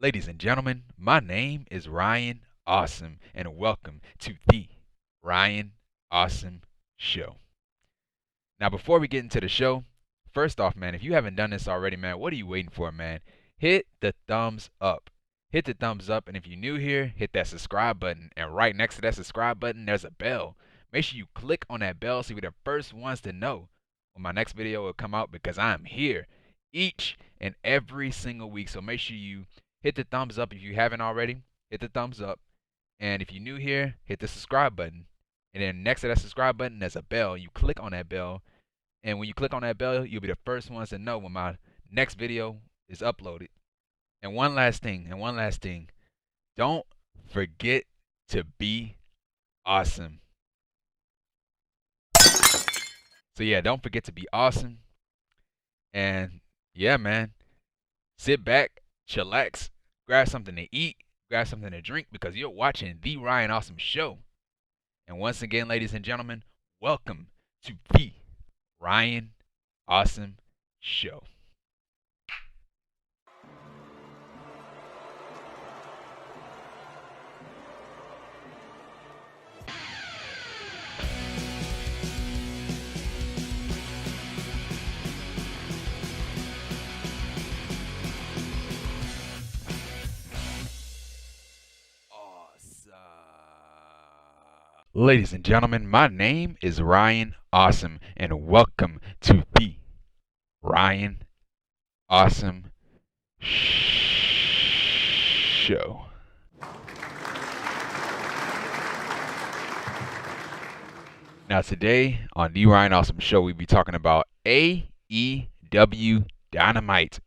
Ladies and gentlemen, my name is Ryan Awesome, and welcome to the Ryan Awesome Show. Now, before we get into the show, first off, man, if you haven't done this already, man, what are you waiting for, man? Hit the thumbs up. Hit the thumbs up, and if you're new here, hit that subscribe button. And right next to that subscribe button, there's a bell. Make sure you click on that bell so you're the first ones to know when my next video will come out because I'm here each and every single week. So make sure you hit the thumbs up if you haven't already. Hit the thumbs up. And if you're new here, hit the subscribe button. And then next to that subscribe button, there's a bell. You click on that bell. And when you click on that bell, you'll be the first ones to know when my next video is uploaded. And one last thing, don't forget to be awesome. So yeah, don't forget to be awesome. And yeah, man, sit back, chillax, grab something to eat, grab something to drink because you're watching the Ryan Awesome Show. And once again, ladies and gentlemen, welcome to the Ryan Awesome Show. Ladies and gentlemen, my name is Ryan Awesome, and welcome to the Ryan Awesome Show. Now today on the Ryan Awesome Show, we'll be talking about AEW Dynamite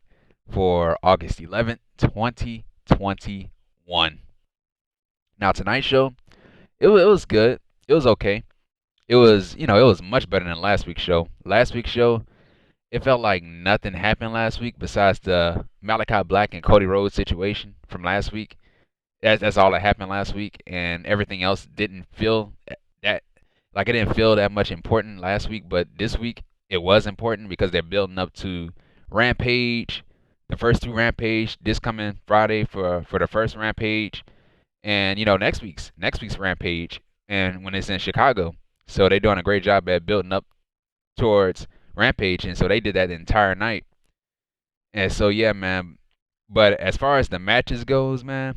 for August 11th, 2021. Now tonight's show, it was good. It was okay. It was much better than last week's show. Last week's show, it felt like nothing happened last week besides the Malaki Black and Cody Rhodes situation from last week. That's all that happened last week, and everything else didn't feel that like it didn't feel that much important last week. But this week it was important because they're building up to Rampage, the first two Rampage this coming Friday for the first Rampage. And next week's Rampage, and when it's in Chicago, so they're doing a great job at building up towards Rampage, and so they did that the entire night. And so yeah, man. But as far as the matches goes, man,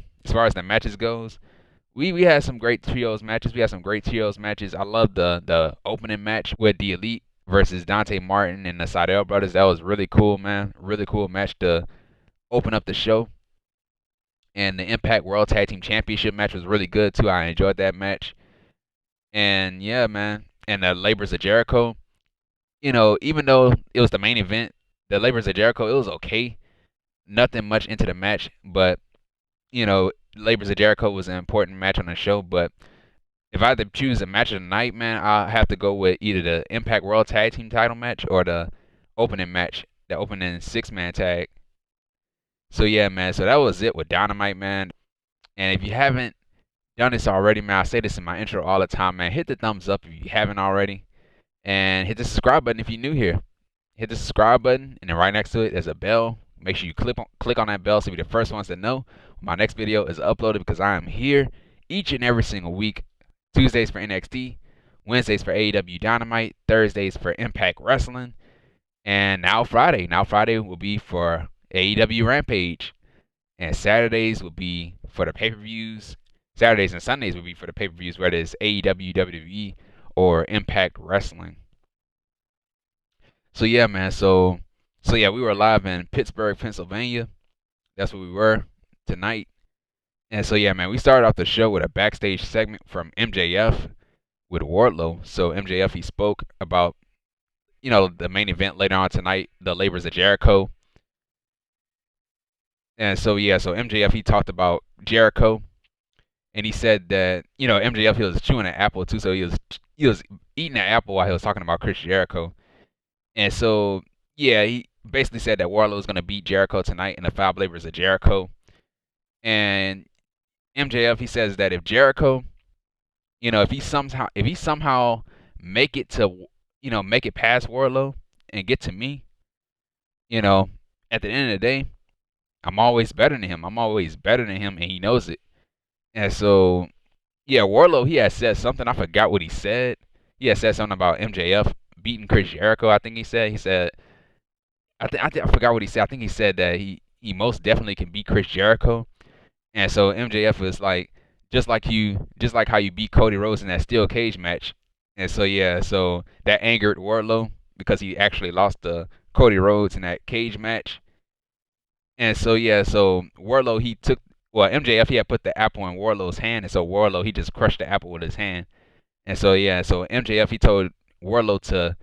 we had some great trios matches. We had some great trios matches. I love the opening match with the Elite versus Dante Martin and the Sydal brothers. That was really cool, man. Really cool match to open up the show. And the Impact World Tag Team Championship match was really good too. I enjoyed that match. And yeah, man. And the Labors of Jericho, even though it was the main event, the Labors of Jericho, it was okay. Nothing much into the match, but Labors of Jericho was an important match on the show. But if I had to choose a match of the night, man, I'll have to go with either the Impact World Tag Team title match or the opening match, the opening 6-man tag. So yeah, man. So that was it with Dynamite, man. And if you haven't done this already, man, I say this in my intro all the time, man. Hit the thumbs up if you haven't already, and hit the subscribe button if you're new here. Hit the subscribe button, and then right next to it there's a bell. Make sure you click on that bell so you're the first ones to know when my next video is uploaded because I am here each and every single week. Tuesdays for NXT, Wednesdays for AEW Dynamite, Thursdays for Impact Wrestling, and now Friday. Now Friday will be for AEW Rampage, and Saturdays will be for the pay-per-views. Saturdays and Sundays will be for the pay-per-views, whether it's AEW, WWE, or Impact Wrestling. So yeah, man. So yeah, we were live in Pittsburgh, Pennsylvania. That's where we were tonight. And so yeah, man, we started off the show with a backstage segment from MJF with Wardlow. So MJF, he spoke about the main event later on tonight, the Labors of Jericho. And so yeah, so MJF, he talked about Jericho, and he said that MJF, he was chewing an apple too, so he was eating an apple while he was talking about Chris Jericho. And so yeah, he basically said that Wardlow is gonna beat Jericho tonight in the 5 Labors of Jericho. And MJF, he says that if Jericho, if he somehow make it to make it past Wardlow and get to me, at the end of the day, I'm always better than him. I'm always better than him, and he knows it. And so, yeah, Wardlow, he had said something. I forgot what he said. He had said something about MJF beating Chris Jericho. I think he said. He said, I forgot what he said. I think he said that he most definitely can beat Chris Jericho. And so MJF was like, just like how you beat Cody Rhodes in that steel cage match. And so yeah, so that angered Wardlow because he actually lost to Cody Rhodes in that cage match. And so yeah, so Wardlow he took MJF he had put the apple in Wardlow's hand, and so Wardlow he just crushed the apple with his hand. And so yeah, so MJF he told Wardlow to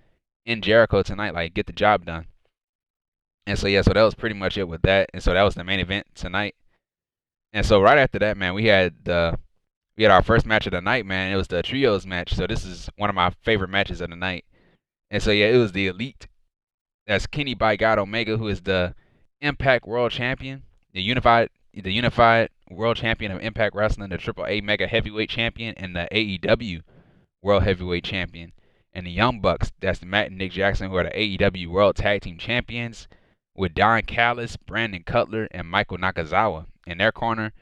end Jericho tonight, like get the job done. And so yeah, so that was pretty much it with that. And so that was the main event tonight. And so right after that, man, we had our first match of the night, man. It was the trios match. So this is one of my favorite matches of the night. And so yeah, it was the Elite. That's Kenny by God Omega, who is the Impact World Champion, the unified World Champion of Impact Wrestling, the AAA Mega Heavyweight Champion, and the AEW World Heavyweight Champion. And the Young Bucks, that's Matt and Nick Jackson, who are the AEW World Tag Team Champions, with Don Callis, Brandon Cutler, and Michael Nakazawa in their corner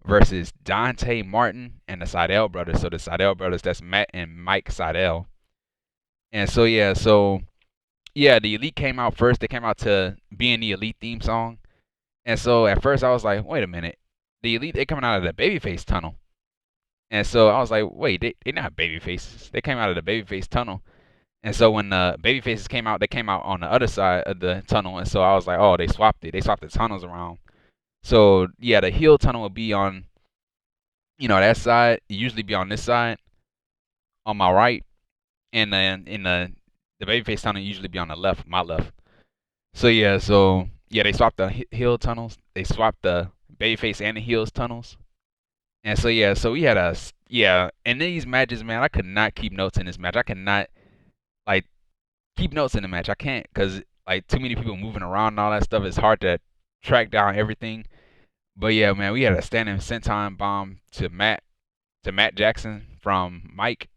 versus Dante Martin and the Sydal brothers. So the Sydal brothers, that's Matt and Mike Sydal. And so yeah, the Elite came out first. They came out to being the Elite theme song. And so at first I was like, wait a minute. The Elite, they coming out of the babyface tunnel. And so I was like, wait, they're not babyfaces. They came out of the babyface tunnel. And so when the babyfaces came out, they came out on the other side of the tunnel. And so I was like, oh, they swapped it. They swapped the tunnels around. So yeah, the heel tunnel would be on, that side. It usually be on this side, on my right, and then in the babyface tunnel usually be on the left, my left. So yeah, they swapped the heel tunnels. They swapped the babyface and the heels tunnels. And so yeah, so we had in these matches, man, I could not keep notes in this match. I cannot like keep notes in the match. I can't because like too many people moving around and all that stuff. It's hard to track down everything. But yeah, man, we had a standing senton bomb to Matt Jackson from Mike.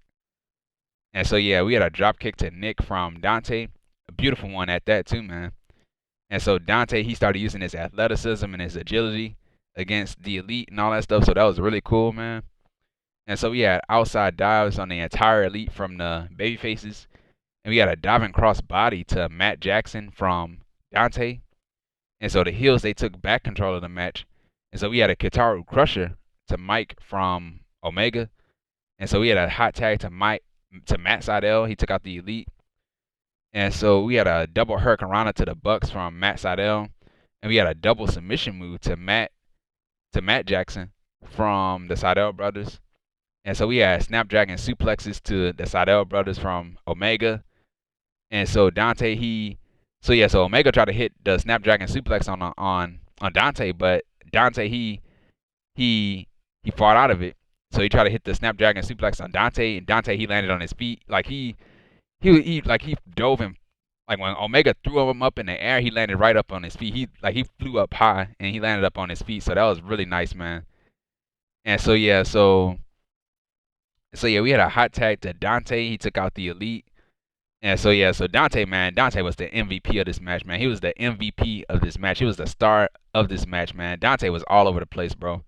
And so yeah, we had a drop kick to Nick from Dante. A beautiful one at that too, man. And so Dante, he started using his athleticism and his agility against the Elite and all that stuff. So that was really cool, man. And so we had outside dives on the entire Elite from the babyfaces. And we had a diving cross body to Matt Jackson from Dante. And so the heels, they took back control of the match. And so we had a Kitaru Crusher to Mike from Omega. And so we had a hot tag to Matt Sydal. He took out the Elite. And so we had a double Hurricanrana to the Bucks from Matt Sydal. And we had a double submission move to Matt Jackson from the Sydal brothers. And so we had Snapdragon suplexes to the Sydal brothers from Omega. And so Dante, so Omega tried to hit the Snapdragon suplex on Dante, but Dante he fought out of it. So he tried to hit the Snapdragon suplex on Dante, and Dante he landed on his feet. Like he dove him. Like when Omega threw him up in the air, he landed right up on his feet. He flew up high and he landed up on his feet. So that was really nice, man. And so we had a hot tag to Dante. He took out the Elite. And so Dante was the MVP of this match, man. He was the MVP of this match. He was the star of this match, man. Dante was all over the place, bro.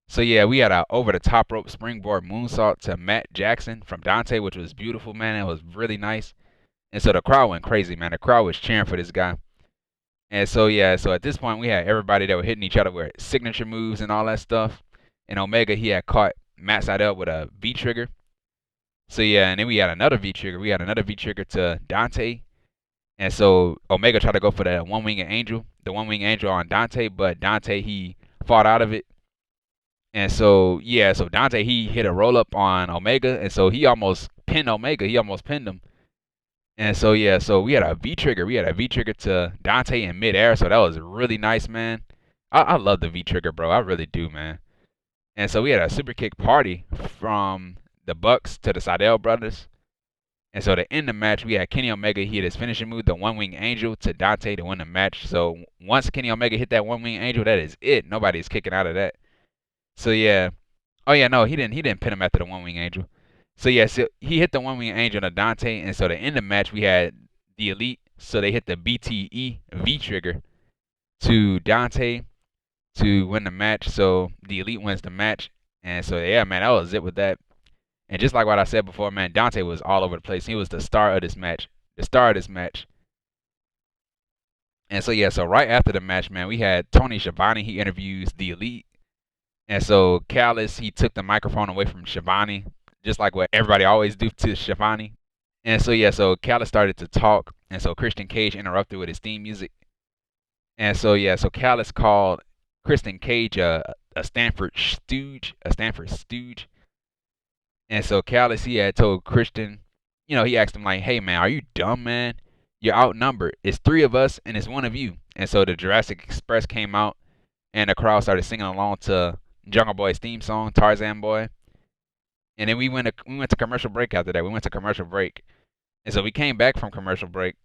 So yeah, we had a over the top rope springboard moonsault to Matt Jackson from Dante, which was beautiful, man. It was really nice. And so the crowd went crazy, man. The crowd was cheering for this guy. And so at this point we had everybody that were hitting each other with signature moves and all that stuff. And Omega, he had caught Matt Sydal with a V trigger. So yeah, and then we had another V trigger. We had another V trigger to Dante. And so Omega tried to go for the one-winged angel on Dante, but Dante, he fought out of it. And so Dante, he hit a roll-up on Omega, and so he almost pinned Omega. He almost pinned him. And so we had a V trigger. We had a V trigger to Dante in midair, so that was really nice, man. I love the V trigger, bro. I really do, man. And so we had a super kick party from the Bucks to the Sydal brothers. And so to end the match, we had Kenny Omega hit his finishing move, the one-winged angel, to Dante to win the match. So once Kenny Omega hit that one-winged angel, that is it. Nobody's kicking out of that. So yeah. Oh yeah, no, he didn't pin him after the one-winged angel. So yeah, so he hit the one-winged angel to Dante, and so to end the match, we had the Elite. So they hit the BTE V trigger to Dante. to win the match. So the Elite wins the match. And so yeah, man, that was it with that. And just like what I said before, man, Dante was all over the place. He was the star of this match. The star of this match. And so yeah, so right after the match, man, we had Tony Schiavone. He interviews the Elite. And so Callis, he took the microphone away from Schiavone, just like what everybody always do to Schiavone. And so yeah, so Callis started to talk, and so Christian Cage interrupted with his theme music. And so yeah, so Callis called Christian Cage a Stanford stooge, a Stanford stooge. And so Callis, he had told Christian, he asked him like, "Hey man, are you dumb, man? You're outnumbered. It's three of us and it's one of you." And so the Jurassic Express came out, and the crowd started singing along to Jungle Boy's theme song, Tarzan Boy. And then we went to commercial break after that. We went to commercial break, and so we came back from commercial break.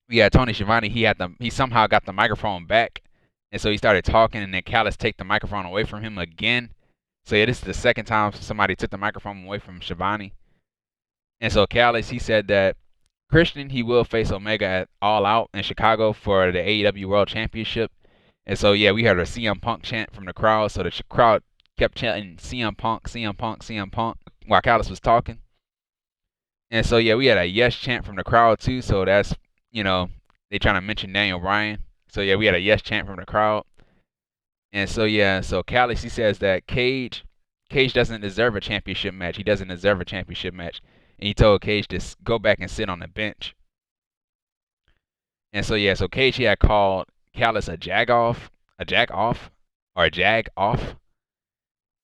We had Tony Schiavone. He somehow got the microphone back, and so he started talking, and then Callis take the microphone away from him again. So yeah, this is the second time somebody took the microphone away from Schiavone. And so Callis, he said that Christian, he will face Omega at All Out in Chicago for the AEW World Championship. And so yeah, we heard a CM Punk chant from the crowd. So the crowd kept chanting CM Punk, CM Punk, CM Punk while Callis was talking. And so yeah, we had a yes chant from the crowd too. So that's they trying to mention Daniel Bryan. So yeah, we had a yes chant from the crowd. And so yeah, so Callis, he says that Cage doesn't deserve a championship match. He doesn't deserve a championship match. And he told Cage to go back and sit on the bench. And so yeah, so Cage, he had called Callis a jag off.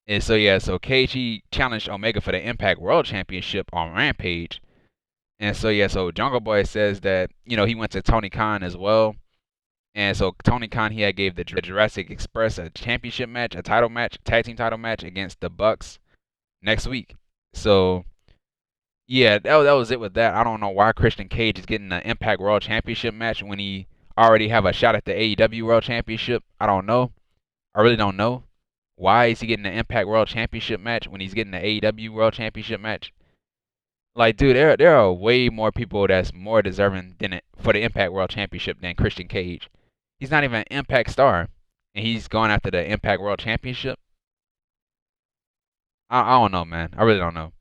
And so yeah, so Cage, he challenged Omega for the Impact World Championship on Rampage. And so yeah, so Jungle Boy says that he went to Tony Khan as well. And so Tony Khan, he had gave the Jurassic Express a championship match, a title match, tag team title match against the Bucks next week. So yeah, that was it with that. I don't know why Christian Cage is getting an Impact World Championship match when he already have a shot at the AEW World Championship. I don't know. I really don't know. Why is he getting an Impact World Championship match when he's getting the AEW World Championship match? Like, dude, there are way more people that's more deserving for the Impact World Championship than Christian Cage. He's not even an Impact star, and he's going after the Impact World Championship. I don't know, man. I really don't know.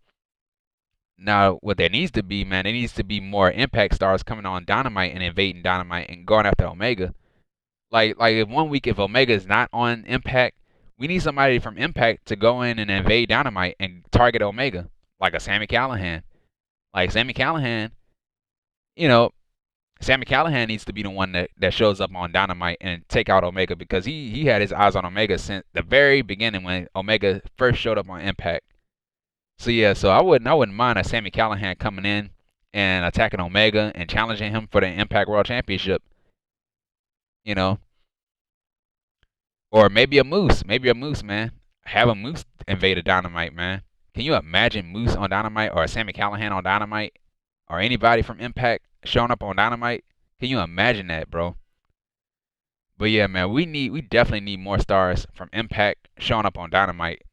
Now, what there needs to be, man, there needs to be more Impact stars coming on Dynamite and invading Dynamite and going after Omega. Like if 1 week if Omega is not on Impact, we need somebody from Impact to go in and invade Dynamite and target Omega, like a Sami Callihan. Like Sami Callihan, Sami Callihan needs to be the one that shows up on Dynamite and take out Omega, because he had his eyes on Omega since the very beginning when Omega first showed up on Impact. So yeah, so I wouldn't mind a Sami Callihan coming in and attacking Omega and challenging him for the Impact World Championship. Or maybe a Moose, man. Have a Moose invade a Dynamite, man. Can you imagine Moose on Dynamite or Sami Callihan on Dynamite or anybody from Impact showing up on Dynamite? Can you imagine that, bro? But yeah, man, we definitely need more stars from Impact showing up on Dynamite.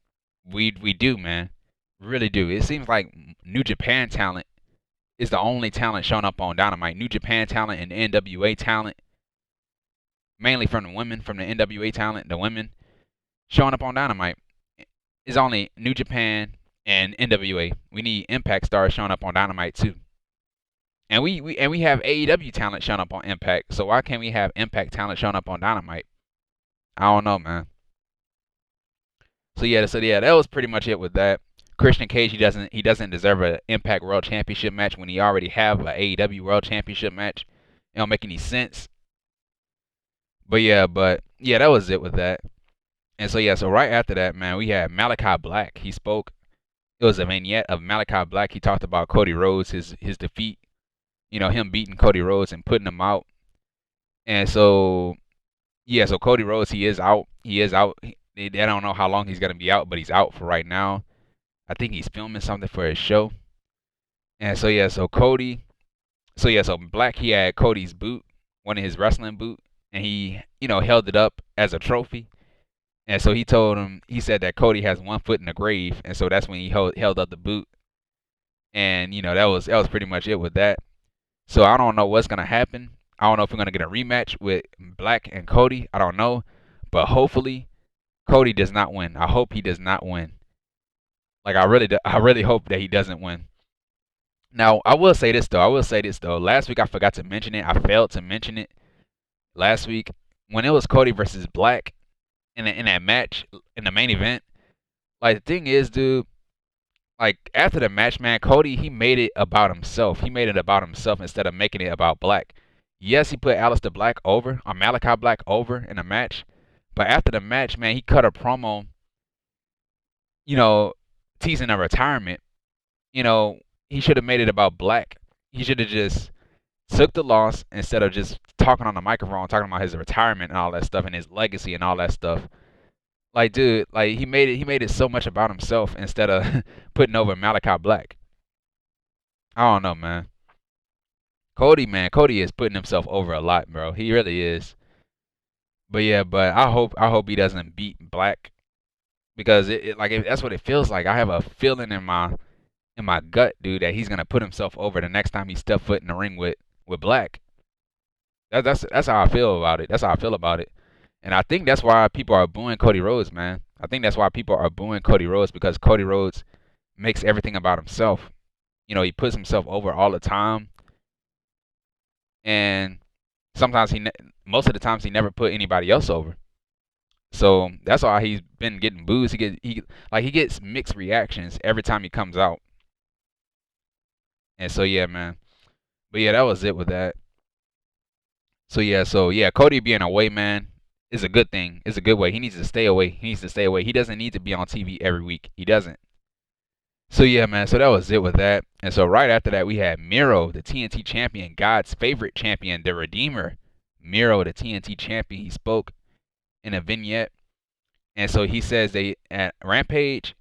We do, man. Really do. It seems like New Japan talent is the only talent showing up on Dynamite. New Japan talent and NWA talent, mainly from the women, from the NWA talent, the women showing up on Dynamite is only New Japan and NWA. We need Impact stars showing up on Dynamite too. And we have AEW talent showing up on Impact. So why can't we have Impact talent showing up on Dynamite? I don't know, man. So yeah, that was pretty much it with that. Christian Cage, he doesn't deserve an Impact World Championship match when he already have an AEW World Championship match. It don't make any sense. But yeah, that was it with that. And so yeah, so right after that, man, we had Malaki Black. He spoke. It was a vignette of Malaki Black. He talked about Cody Rhodes, his defeat. Him beating Cody Rhodes and putting him out. And so yeah, so Cody Rhodes, he is out. They don't know how long he's gonna be out, but he's out for right now. I think he's filming something for his show. And so yeah, so Black, he had Cody's boot, one of his wrestling boot, and he, held it up as a trophy. And so he said that Cody has 1 foot in the grave, and so that's when he held up the boot. And that was pretty much it with that. So I don't know what's gonna happen. I don't know if we're gonna get a rematch with Black and Cody. I don't know. but hopefully Cody does not win. I hope he does not win. Like I really hope that he doesn't win. Now I will say this though. Last week I forgot to mention it. I failed to mention it last week when it was Cody versus Black in that match in the main event. Like the thing is, dude. Like after the match, man, Cody he made it about himself. He made it about himself instead of making it about Black. Yes, he put Aleister Black over or Malaki Black over in a match, but after the match, man, he cut a promo, you know, teasing a retirement. You know, he should have made it about Black. He should have just took the loss instead of just talking on the microphone, talking about his retirement and all that stuff and his legacy and all that stuff. Like, dude, like he made it so much about himself instead of putting over Malaki Black. I don't know, man. Man, Cody is putting himself over a lot, bro. He really is. But yeah, but I hope he doesn't beat Black because that's what it feels like. I have a feeling in my gut, dude, that he's gonna put himself over the next time he step foot in the ring with Black. That's how I feel about it. That's how I feel about it. And I think that's why people are booing Cody Rhodes, man. I think that's why people are booing Cody Rhodes because Cody Rhodes makes everything about himself. You know, he puts himself over all the time. And sometimes most of the times he never put anybody else over. So that's why he's been getting boos. He gets mixed reactions every time he comes out. And so yeah, man. But yeah, that was it with that. So yeah, Cody being away, man, is a good thing. It's a good way. He needs to stay away. He doesn't need to be on TV every week. He doesn't. So yeah, man. So that was it with that. And so right after that, we had Miro, the TNT champion, God's favorite champion, the Redeemer. Miro, the TNT champion. He spoke in a vignette, and so he says at Rampage,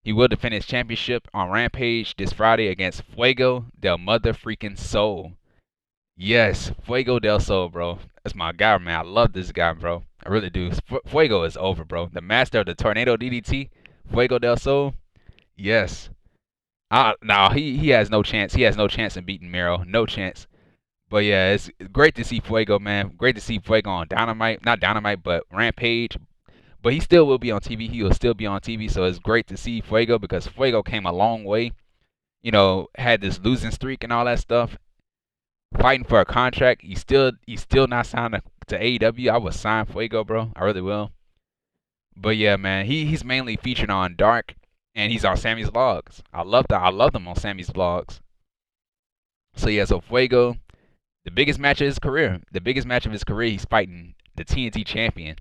he will defend his championship on Rampage this Friday against Fuego del Mother Freaking Soul. Yes, Fuego del Sol, bro. That's my guy, man. I love this guy, bro. I really do. Fuego is over, bro. The master of the Tornado DDT, Fuego del Sol. Yes. No, he has no chance. He has no chance in beating Miro. No chance. But yeah, it's great to see Fuego, man. Great to see Fuego on Dynamite. Not Dynamite, but Rampage. But he still will be on TV. He will still be on TV. So it's great to see Fuego because Fuego came a long way. You know, had this losing streak and all that stuff. Fighting for a contract. He's still not signed to AEW. I would sign Fuego, bro. I really will. But yeah, man, he's mainly featured on Dark, and he's on Sammy's vlogs. I love them on Sammy's vlogs. So yeah, so Fuego, the biggest match of his career. The biggest match of his career, he's fighting the TNT champion.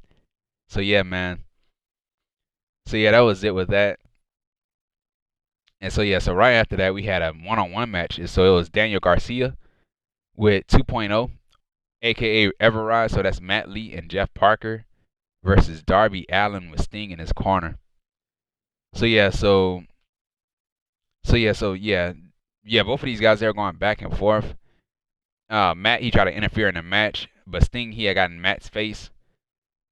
So yeah, man. So yeah, that was it with that. And so yeah, so right after that, we had a one-on-one match. So it was Daniel Garcia with 2.0, aka Everrise. So that's Matt Lee and Jeff Parker versus Darby Allin with Sting in his corner. So yeah, both of these guys they're going back and forth. Matt he tried to interfere in the match, but Sting he had gotten Matt's face,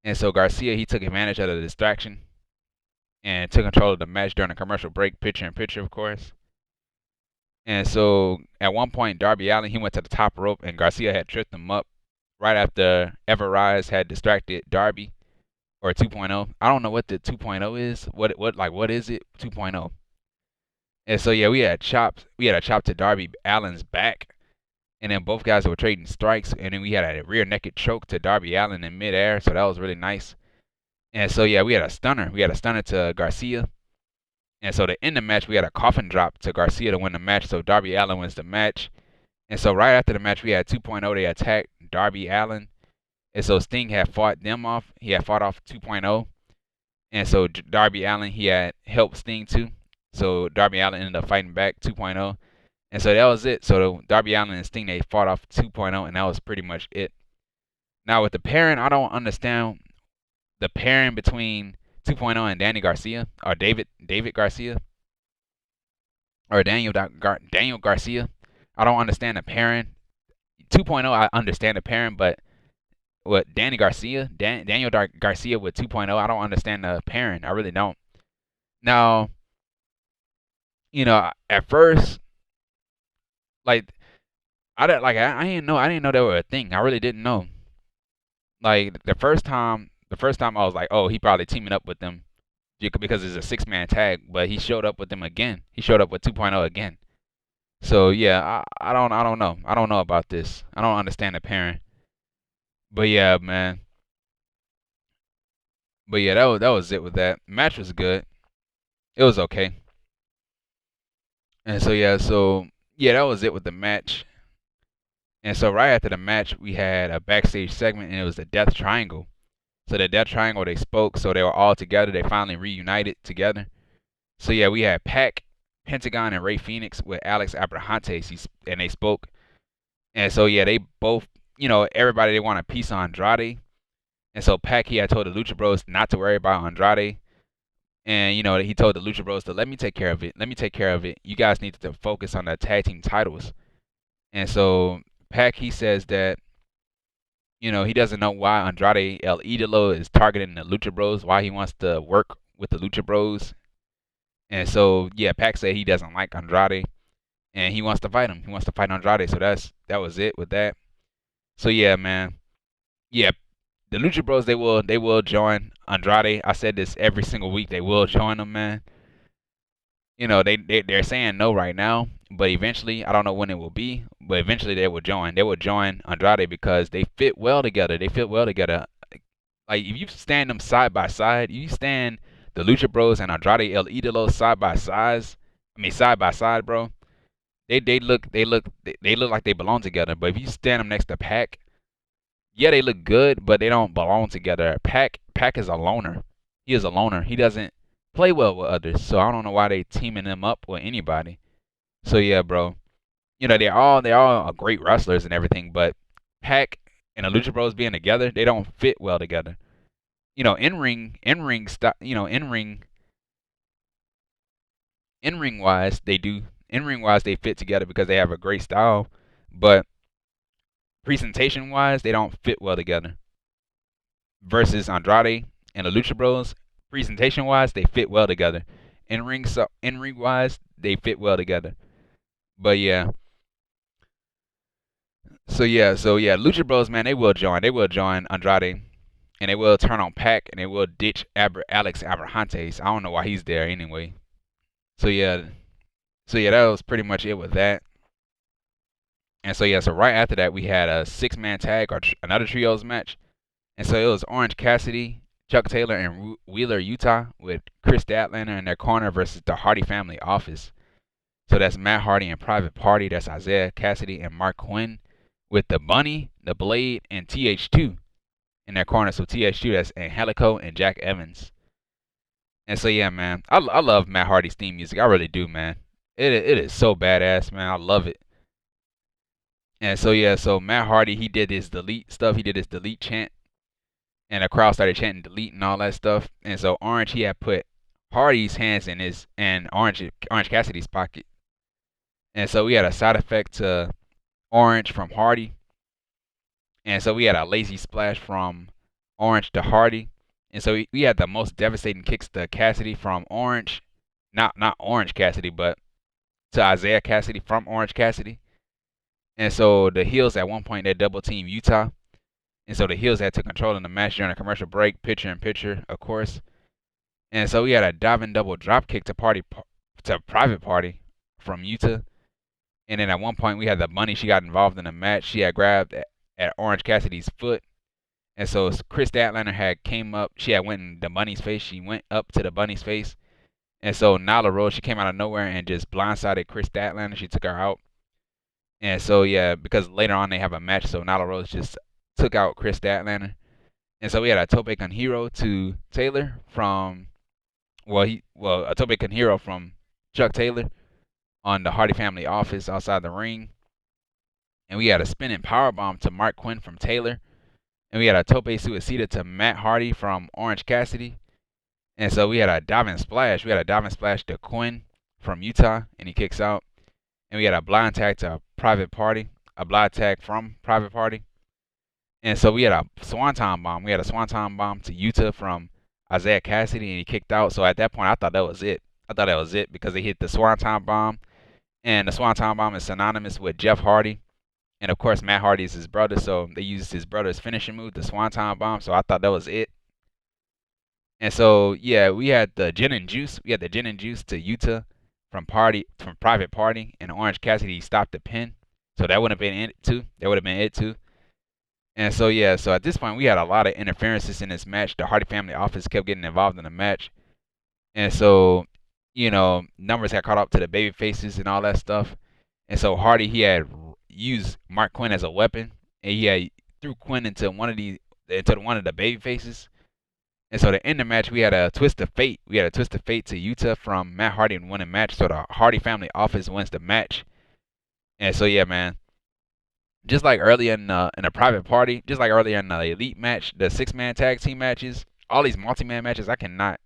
and so Garcia he took advantage of the distraction and took control of the match during a commercial break, picture in picture, of course. And so at one point, Darby Allin he went to the top rope, and Garcia had tripped him up right after Everrise had distracted Darby, or 2.0. I don't know what the 2.0 is. What is it? 2.0. And so yeah, we had a chop to Darby Allin's back, and then both guys were trading strikes, and then we had a rear naked choke to Darby Allin in midair, so that was really nice. And so yeah, we had a stunner. We had a stunner to Garcia. And so to end the match, we had a coffin drop to Garcia to win the match. So Darby Allin wins the match. And so right after the match, we had 2.0. They attacked Darby Allin. And so Sting had fought them off. He had fought off 2.0. And so Darby Allin, he had helped Sting too. So Darby Allin ended up fighting back 2.0. And so that was it. So Darby Allin and Sting, they fought off 2.0. And that was pretty much it. Now with the pairing, I don't understand the pairing between 2.0 and Danny Garcia, or David Garcia, or Daniel Garcia. I don't understand the pairing. 2.0, I understand the pairing, but what Danny Garcia, Daniel Garcia with 2.0, I don't understand the pairing. I really don't. Now, you know, at first, I didn't know they were a thing. I really didn't know. Like the first time The first time I was like, oh, he probably teaming up with them because it's a 6-man tag, but he showed up with them again. He showed up with 2.0 again. So yeah, I don't know. I don't know about this. I don't understand the pairing. But yeah, man. But yeah, that was it with that. Match was good. It was okay. And so yeah, that was it with the match. And so right after the match, we had a backstage segment, and it was the Death Triangle. So the Death Triangle, they spoke, so they were all together. They finally reunited together. So yeah, we had Pac, Pentagon, and Rey Fenix with Alex Abrahantes, and they spoke. And so yeah, they both, everybody they want a piece on Andrade. And so Pac, he had told the Lucha Bros not to worry about Andrade. And he told the Lucha Bros to let me take care of it. Let me take care of it. You guys need to focus on the tag team titles. And so Pac, he says that he doesn't know why Andrade El Idolo is targeting the Lucha Bros, why he wants to work with the Lucha Bros. And so yeah, Pac said he doesn't like Andrade and he wants to fight him. He wants to fight Andrade. So that was it with that. So yeah, man. Yeah, the Lucha Bros, they will join Andrade. I said this every single week. They will join them, man. They're saying no right now, but eventually, I don't know when it will be, but eventually they will join. They will join Andrade because they fit well together. They fit well together. Like if you stand them side by side, you stand the Lucha Bros and Andrade El Idolo side by sides. I mean side by side, bro. They look like they belong together. But if you stand them next to Pac, yeah, they look good, but they don't belong together. Pac is a loner. He is a loner. He doesn't play well with others. So I don't know why they teaming them up with anybody. So yeah, bro. They're all great wrestlers and everything, but Pac and the Lucha Bros being together, they don't fit well together. In ring wise, they do. In ring wise, they fit together because they have a great style, but presentation wise, they don't fit well together. Versus Andrade and the Lucha Bros, presentation wise, they fit well together. In ring wise, they fit well together. But yeah. So yeah, Lucha Bros, man, they will join. They will join Andrade, and they will turn on Pac, and they will ditch Alex Abrahantes. I don't know why he's there anyway. So yeah, that was pretty much it with that. And so yeah, so right after that, we had a 6-man tag or another trios match. And so it was Orange Cassidy, Chuck Taylor, and Wheeler Yuta with Kris Statlander in their corner versus the Hardy family office. So that's Matt Hardy and Private Party. That's Isiah Kassidy and Marq Quen with the Bunny, the Blade, and TH2 in their corner. So TH2, that's Angelico and Jack Evans. And so yeah, man, I love Matt Hardy's theme music. I really do, man. It is so badass, man. I love it. And so yeah, so Matt Hardy, he did his delete stuff. He did his delete chant, and the crowd started chanting delete and all that stuff. And so Orange, he had put Hardy's hands in his and Orange Cassidy's pocket. And so we had a side effect to Orange from Hardy. And so we had a lazy splash from Orange to Hardy. And so we had the most devastating kicks to Cassidy from Orange. Not Orange Cassidy, but to Isiah Kassidy from Orange Cassidy. And so the heels at one point, they double team Yuta. And so the heels had to control in the match during a commercial break, picture in picture, of course. And so we had a diving double drop kick to Private Party from Yuta. And then at one point we had the Bunny. She got involved in the match. She had grabbed at Orange Cassidy's foot. And so Kris Statlander had came up. She had went in the Bunny's face. She went up to the Bunny's face. And so Nyla Rose, she came out of nowhere and just blindsided Kris Statlander. She took her out. And so yeah, because later on they have a match, so Nyla Rose just took out Kris Statlander. And so we had a Tope con Hero to Taylor from a Tope con Hero from Chuck Taylor on the Hardy family office outside the ring. And we had a spinning powerbomb to Marq Quen from Taylor. And we had a Tope Suicida to Matt Hardy from Orange Cassidy. And so we had a diving splash. We had a diving splash to Quen from Yuta, and he kicks out. And we had a blind tag to Private Party, a blind tag from Private Party. And so we had a Swanton Bomb. We had a Swanton Bomb to Yuta from Isiah Kassidy, and he kicked out. So at that point, I thought that was it. I thought that was it because they hit the Swanton Bomb. And the Swanton Bomb is synonymous with Jeff Hardy. And of course, Matt Hardy is his brother, so they used his brother's finishing move, the Swanton Bomb. So I thought that was it. And so yeah, we had the gin and juice. We had the gin and juice to Yuta from Private Party, and Orange Cassidy stopped the pin. So that would have been it too. That would have been it too. And so yeah, so at this point we had a lot of interferences in this match. The Hardy family office kept getting involved in the match. And so, numbers had caught up to the baby faces and all that stuff. And so Hardy, he had used Marq Quen as a weapon, and he had threw Quen into one of the baby faces. And so to end the match, we had a twist of fate. We had a twist of fate to Yuta from Matt Hardy and win a match. So the Hardy family office wins the match. And so yeah, man. Just like earlier in a private party, just like earlier in the elite match, the 6-man tag team matches, all these multi-man matches, I cannot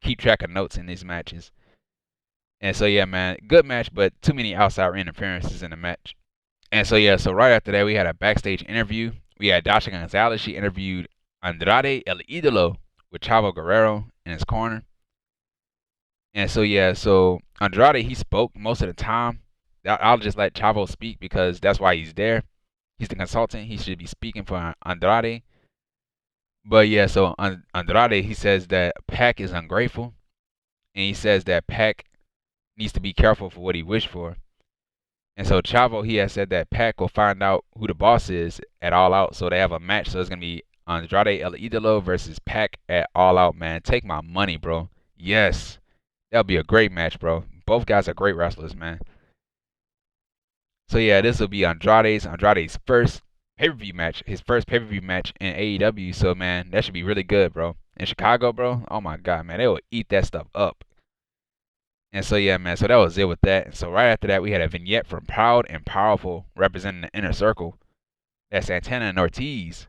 keep track of notes in these matches. And so yeah, man, good match, but too many outside interferences in the match. And so yeah, so right after that we had a backstage interview. We had Dasha Gonzalez. She interviewed Andrade El Idolo with Chavo Guerrero in his corner. And so yeah, so Andrade, he spoke most of the time. I'll just let Chavo speak because that's why he's there. He's the consultant. He should be speaking for Andrade. But yeah, so Andrade, he says that Pac is ungrateful, and he says that Pac needs to be careful for what he wished for. And so Chavo, he has said that Pac will find out who the boss is at All Out. So they have a match. So it's gonna be Andrade El Idolo versus Pac at All Out. Man, take my money, bro. Yes, that'll be a great match, bro. Both guys are great wrestlers, man. So yeah, this will be Andrade's first pay-per-view match, his first pay-per-view match in AEW. So man, that should be really good, bro. In Chicago, bro. Oh my God, man, they will eat that stuff up. And so yeah, man. So that was it with that. And so right after that, we had a vignette from Proud and Powerful representing the Inner Circle. That's Santana and Ortiz.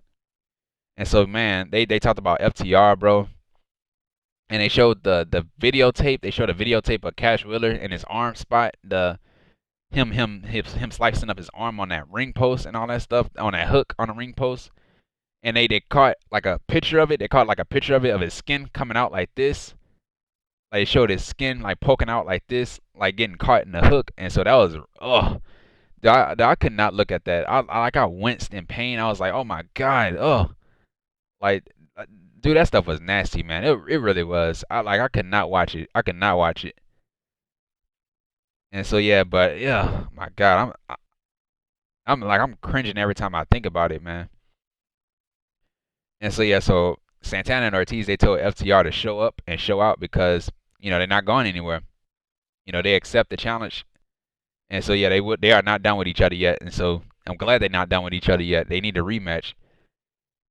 And so man, they talked about FTR, bro. And they showed the videotape. They showed a videotape of Cash Wheeler in his arm spot. Him slicing up his arm on that ring post and all that stuff, on that hook on the ring post. And they caught like a picture of it. They caught like a picture of it of his skin coming out like this. Like it showed his skin like poking out like this, like getting caught in the hook. And so that was I could not look at that. I winced in pain. I was like, oh my God, like dude, that stuff was nasty, man. It really was. I could not watch it. I could not watch it. And so yeah, but yeah, my God, I'm cringing every time I think about it, man. And so yeah, so Santana and Ortiz, they told FTR to show up and show out because they're not going anywhere. They accept the challenge, and so yeah, they are not done with each other yet. And so I'm glad they're not done with each other yet. They need a rematch.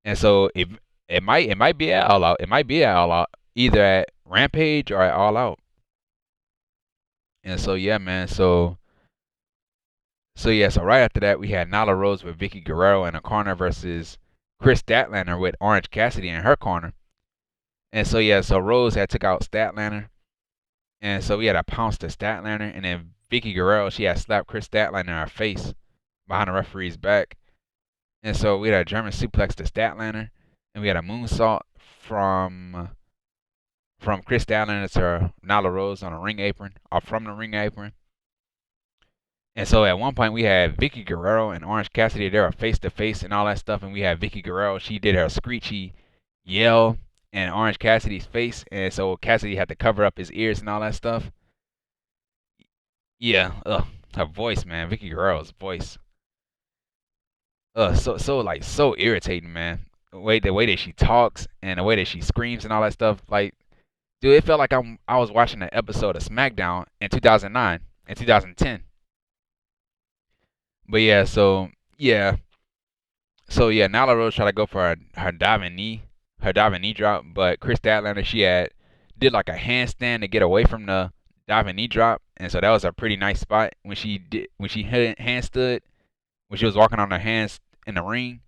And so it might be at All Out. It might be at All Out, either at Rampage or at All Out. And so yeah, man. So yeah, so right after that we had Nyla Rose with Vicky Guerrero in a corner versus Kris Statlander with Orange Cassidy in her corner. And so yeah, so Rose had took out Statlander. And so we had a pounce to Statlander, and then Vicky Guerrero, she had slapped Kris Statlander in her face behind the referee's back. And so we had a German suplex to Statlander, and we had a moonsault from Kris Statlander to Nyla Rose on a ring apron, or from the ring apron. And so at one point we had Vicky Guerrero and Orange Cassidy. They were face to face and all that stuff. And we had Vicky Guerrero. She did her screechy yell in Orange Cassidy's face, and so Cassidy had to cover up his ears and all that stuff. Yeah, her voice, man. Vicky Guerrero's voice. So irritating, man. The way that she talks and the way that she screams and all that stuff. Like, dude, it felt like I was watching an episode of SmackDown in 2009 and 2010. But yeah, so yeah, Nyla Rose tried to go for her diving knee drop, but Kris Statlander, she did like a handstand to get away from the diving knee drop, and so that was a pretty nice spot when she hand stood when she was walking on her hands in the ring.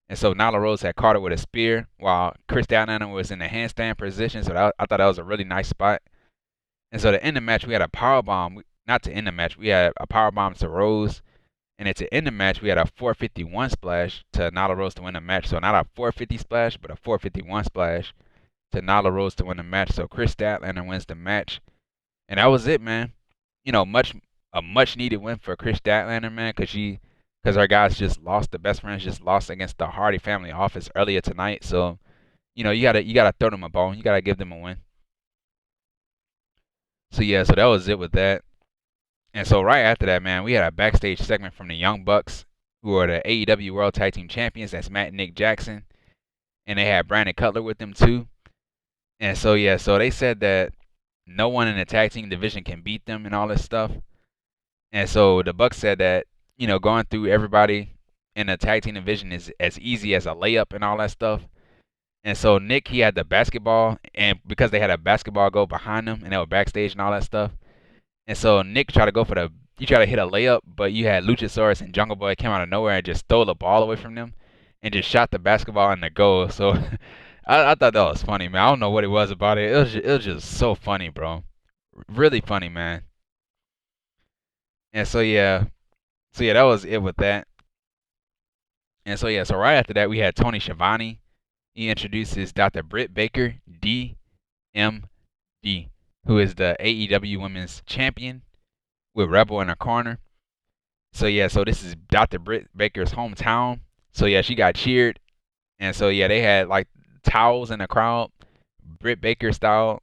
And so Nyla Rose had caught her with a spear while Kris Statlander was in the handstand position. So I thought that was a really nice spot. And so to end the match, we had a power bomb. Not to end the match, we had a power bomb to Rose. And to end the match, we had a 451 splash to Nyla Rose to win the match. So not a 450 splash, but a 451 splash to Nyla Rose to win the match. So Kris Statlander wins the match. And that was it, man. A much needed win for Kris Statlander, man, because our guys just lost. The best friends just lost against the Hardy family office earlier tonight. So you gotta throw them a bone. You gotta give them a win. So yeah, so that was it with that. And so right after that, man, we had a backstage segment from the Young Bucks, who are the AEW World Tag Team Champions. That's Matt and Nick Jackson, and they had Brandon Cutler with them too. And so yeah, so they said that no one in the tag team division can beat them and all this stuff. And so the Bucks said that going through everybody in the tag team division is as easy as a layup and all that stuff. And so Nick, he had the basketball, and because they had a basketball goal behind them, and they were backstage and all that stuff. And so Nick tried to go for he tried to hit a layup, but you had Luchasaurus and Jungle Boy came out of nowhere and just stole the ball away from them, and just shot the basketball in the goal. So I thought that was funny, man. I don't know what it was about it. It was just so funny, bro. Really funny, man. And so yeah, that was it with that. And so yeah, so right after that we had Tony Schiavone. He introduces Dr. Britt Baker, DMD, who is the AEW Women's Champion, with Rebel in her corner. So yeah, so this is Dr. Britt Baker's hometown. So yeah, she got cheered, and so yeah, they had like towels in the crowd, Britt Baker style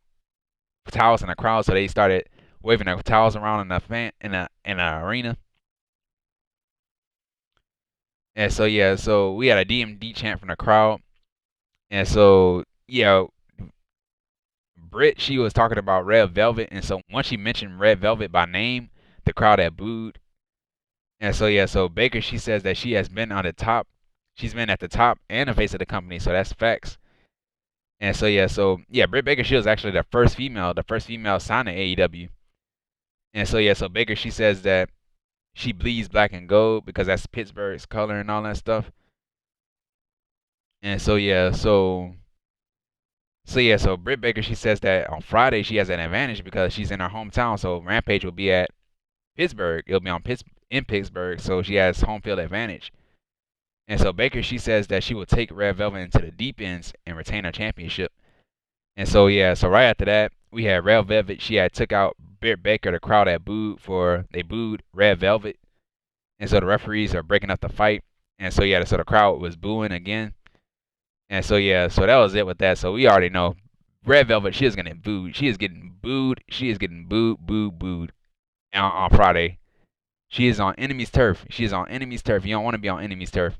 towels in the crowd. So they started waving their towels around in the arena. And so yeah, so we had a DMD chant from the crowd. And so yeah, Britt, she was talking about Red Velvet, and so once she mentioned Red Velvet by name, the crowd had booed. And so yeah, so Baker, she says that she has been on the top. She's been at the top and the face of the company, so that's facts. And so yeah, Britt Baker, she was actually the first female signed to AEW. And so yeah, so Baker, she says that she bleeds black and gold because that's Pittsburgh's color and all that stuff. And so yeah, so Britt Baker, she says that on Friday she has an advantage because she's in her hometown. So Rampage will be at Pittsburgh. It'll be in Pittsburgh, so she has home field advantage. And so Baker, she says that she will take Red Velvet into the deep ends and retain her championship. And so yeah, so right after that, we had Red Velvet. She had took out Britt Baker. The crowd had they booed Red Velvet. And so the referees are breaking up the fight. And so yeah, so the crowd was booing again. And so yeah, so that was it with that. So we already know Red Velvet, she is getting booed. She is getting booed. She is getting booed on Friday. She is on enemy's turf. She is on enemy's turf. You don't want to be on enemy's turf.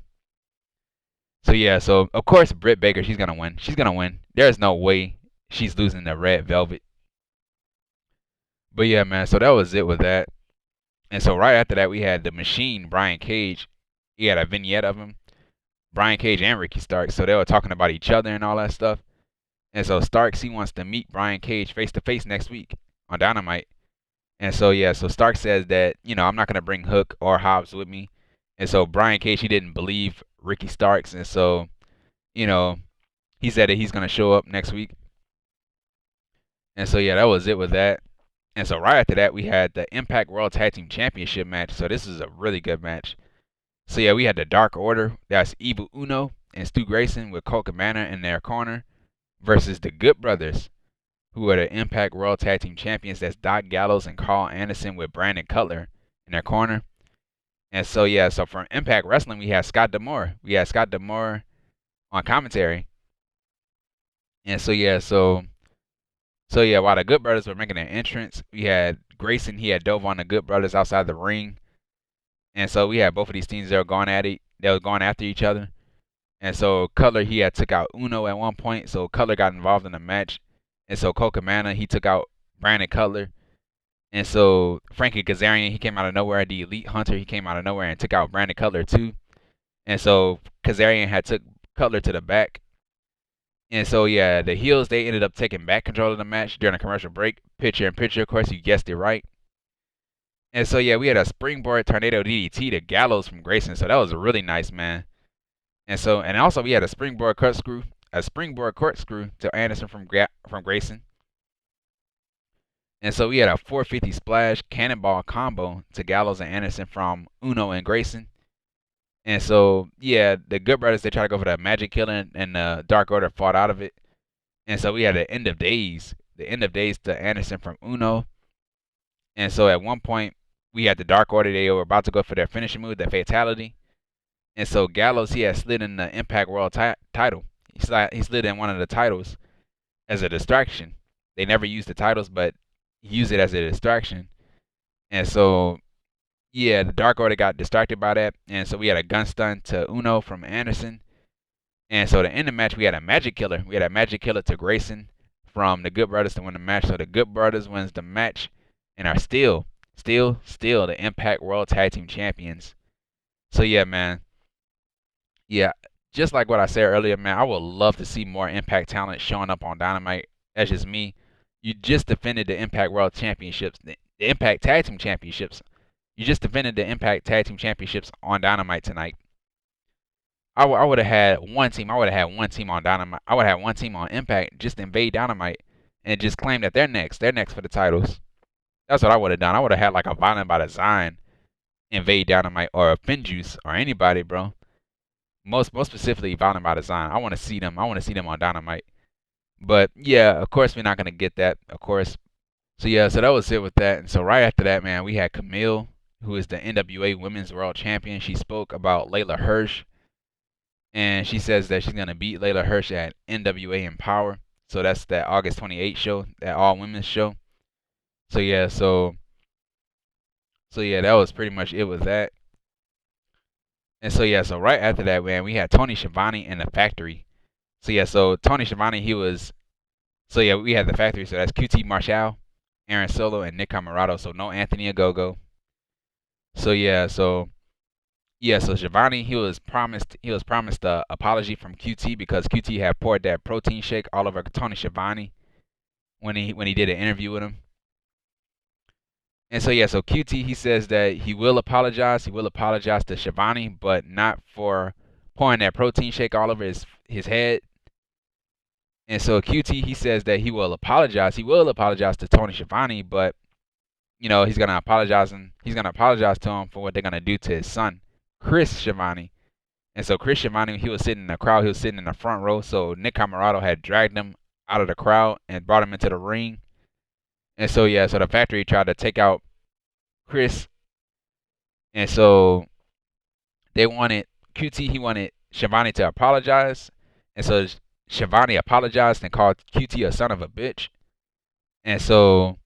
So yeah, so of course Britt Baker, she's gonna win. She's gonna win. There's no way she's losing to Red Velvet. But yeah, man, so that was it with that. And so right after that we had the Machine, Brian Cage. He had a vignette of him. Brian Cage and Ricky Starks. So they were talking about each other and all that stuff. And so Starks, he wants to meet Brian Cage face to face next week on Dynamite. And so yeah, so Starks says that, I'm not gonna bring Hook or Hobbs with me. And so Brian Cage, he didn't believe Ricky Starks, and so, he said that he's gonna show up next week. And so yeah, that was it with that. And so right after that, we had the Impact World Tag Team Championship match. So this is a really good match. So yeah, we had the Dark Order. That's Evil Uno and Stu Grayson with Colt Cabana in their corner versus the Good Brothers, who are the Impact World Tag Team Champions. That's Doc Gallows and Carl Anderson with Brandon Cutler in their corner. And so yeah, so from Impact Wrestling, we had Scott D'Amore. We had Scott D'Amore on commentary. And so yeah, while the Good Brothers were making their entrance, we had Grayson. He had dove on the Good Brothers outside the ring. And so we had both of these teams. They were going after each other. And so Cutler, he had took out Uno at one point. So Cutler got involved in the match. And so Colt Cabana, he took out Brandon Cutler. And so Frankie Kazarian, he came out of nowhere. The Elite Hunter, he came out of nowhere and took out Brandon Cutler too. And so Kazarian had took Cutler to the back. And so yeah, the heels, they ended up taking back control of the match during a commercial break. Picture in picture, of course, you guessed it right. And so yeah, we had a springboard tornado DDT to Gallows from Grayson. So that was really nice, man. And also we had a springboard corkscrew to Anderson from Grayson. And so we had a 450 splash cannonball combo to Gallows and Anderson from Uno and Grayson. And so yeah, the Good Brothers, they tried to go for the Magic Killer, and the Dark Order fought out of it. And so we had the end of days to Anderson from Uno. And so at one point we had the Dark Order, they were about to go for their finishing move, the Fatality. And so Gallows, he had slid in the Impact World title. he slid in one of the titles as a distraction. They never used the titles, but he used it as a distraction. And so, yeah, the Dark Order got distracted by that. And so we had a gun stun to Uno from Anderson. And so to end the match, we had a Magic Killer. We had a Magic Killer to Grayson from the Good Brothers to win the match. So the Good Brothers wins the match and are still the Impact World Tag Team Champions. So yeah, man. Yeah, just like what I said earlier, man, I would love to see more Impact talent showing up on Dynamite. That's just me. You just defended the Impact World Championships, the Impact Tag Team Championships. You just defended the Impact Tag Team Championships on Dynamite tonight. I would have had one team. I would have had one team on Dynamite. I would have had one team on Impact just invade Dynamite and just claim that they're next. They're next for the titles. That's what I would have done. I would have had like a Violent by Design invade Dynamite or a Finjuice or anybody, bro. Most specifically Violent by Design. I want to see them. I want to see them on Dynamite. But yeah, of course we're not gonna get that, of course. So yeah, so that was it with that. And so right after that, man, we had Camille, who is the NWA Women's World Champion. She spoke about Layla Hirsch, and she says that she's gonna beat Layla Hirsch at NWA Empower. So that's that August 28th show, that all women's show. So yeah, so yeah, that was pretty much it with that. And so yeah, so right after that, man, we had Tony Schiavone in the Factory. So yeah, so Tony Schiavone, so yeah, we had the Factory. So that's QT Marshall, Aaron Solo, and Nick Comoroto. So no Anthony Ogogo. So yeah, so Schiavone, he was promised the apology from QT because QT had poured that protein shake all over Tony Schiavone when he did an interview with him. And so yeah, so QT, he says that he will apologize. He will apologize to Schiavone, but not for pouring that protein shake all over his head. And so QT, he says that he will apologize. He will apologize to Tony Schiavone, but he's gonna apologize to him for what they're gonna do to his son, Kris Schiavone. And so Kris Schiavone, he was sitting in the crowd. He was sitting in the front row. So Nick Comoroto had dragged him out of the crowd and brought him into the ring. And so yeah, so the Factory tried to take out Kris. And so they wanted QT. He wanted Schiavone to apologize. And so Schiavone apologized and called QT a son of a bitch. And so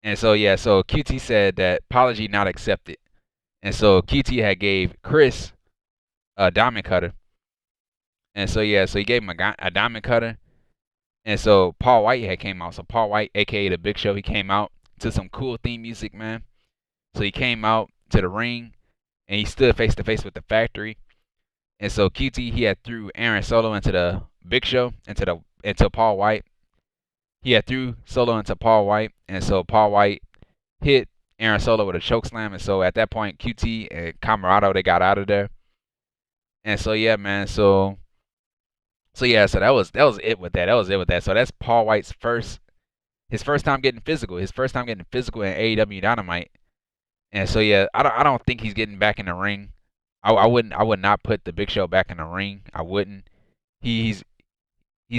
yeah, so QT said that apology not accepted. And so QT had gave Kris a diamond cutter. And so yeah, so he gave him a diamond cutter. And so Paul White had came out. So Paul White, aka the Big Show, he came out to some cool theme music, man. So he came out to the ring and he stood face to face with the Factory. And so QT, he had threw Aaron Solo into the Big Show, into Paul White. He had threw Solo into Paul White, and so Paul White hit Aaron Solo with a choke slam. And so at that point, QT and Comoroto, they got out of there. And so yeah, man, so yeah, so that was it with that. That was it with that. So that's Paul White's his first time getting physical. His first time getting physical in AEW Dynamite. And so yeah, I don't think he's getting back in the ring. I would not put the Big Show back in the ring. I wouldn't. He's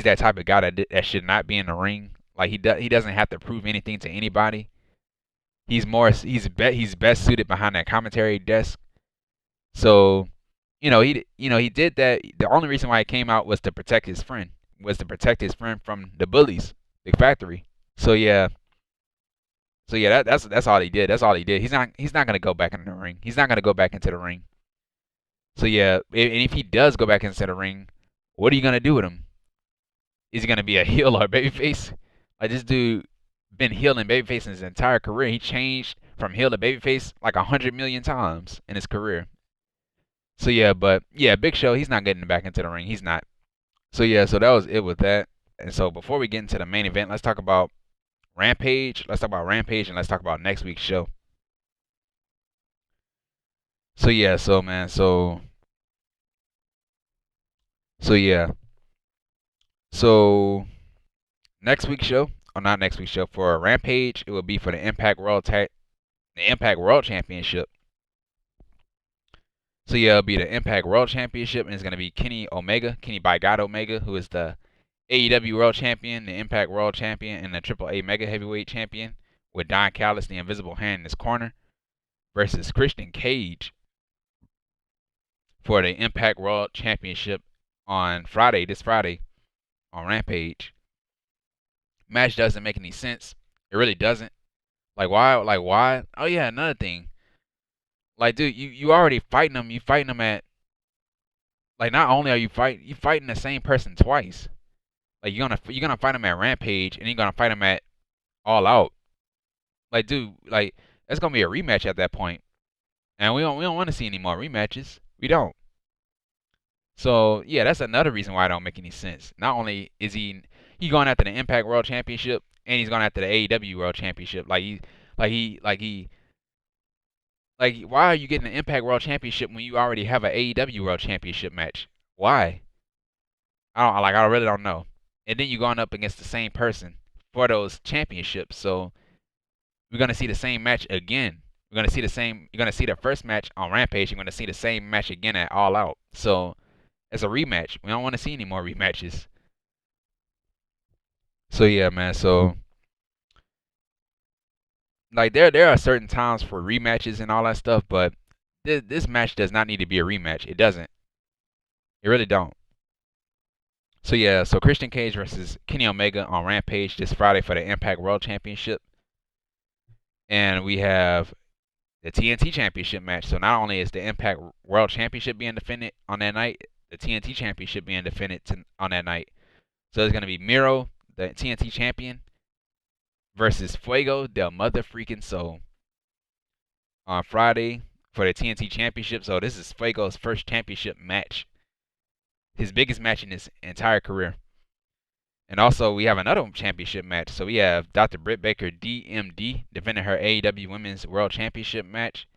that type of guy that should not be in the ring. Like he doesn't have to prove anything to anybody. He's best suited behind that commentary desk. So, he did that. The only reason why he came out was to protect his friend. From the bullies, the Factory. So yeah. So yeah, that's all he did. That's all he did. He's not gonna go back in the ring. He's not gonna go back into the ring. So yeah, and if he does go back into the ring, what are you gonna do with him? Is he gonna be a heel or a babyface? Like this dude been heel and babyface in his entire career. He changed from heel to babyface like 100 million times in his career. So yeah, but yeah, Big Show, he's not getting back into the ring. He's not. So yeah, so that was it with that. And so before we get into the main event, let's talk about Rampage. Let's talk about Rampage and let's talk about next week's show. So yeah, so man, so yeah. So next week's show, or not next week's show, for Rampage, it will be for the Impact World Championship. So yeah, it'll be the Impact World Championship, and it's gonna be Kenny by God Omega, who is the AEW World Champion, the Impact World Champion, and the AAA Mega Heavyweight Champion, with Don Callis, the Invisible Hand, in his corner, versus Christian Cage for the Impact World Championship on Friday, this Friday, on Rampage. Match doesn't make any sense. It really doesn't. Like why? Like why? Oh yeah, another thing. Like dude, you already fighting them. You fighting them at like not only are you fighting the same person twice. Like you're gonna fight them at Rampage and you're gonna fight them at All Out. Like dude, like it's gonna be a rematch at that point, and we don't want to see any more rematches. We don't. So yeah, that's another reason why it don't make any sense. Not only is he going after the Impact World Championship and he's going after the AEW World Championship. Like why are you getting the Impact World Championship when you already have an AEW World Championship match? Why? I really don't know. And then you're going up against the same person for those championships. So we're gonna see the same match again. We're gonna see the same. You're gonna see the first match on Rampage. You're gonna see the same match again at All Out. So it's a rematch. We don't want to see any more rematches. So yeah, man. So like there are certain times for rematches and all that stuff, but this match does not need to be a rematch. It doesn't. It really don't. So yeah, so Christian Cage versus Kenny Omega on Rampage this Friday for the Impact World Championship, and we have the TNT Championship match. So not only is the Impact World Championship being defended on that night, the TNT Championship being defended on that night. So there's gonna be Miro, the TNT Champion, versus Fuego del Mother Freaking Soul on Friday for the TNT Championship. So this is Fuego's first championship match, his biggest match in his entire career. And also we have another championship match. So we have Dr. Britt Baker, DMD, defending her AEW Women's World Championship match,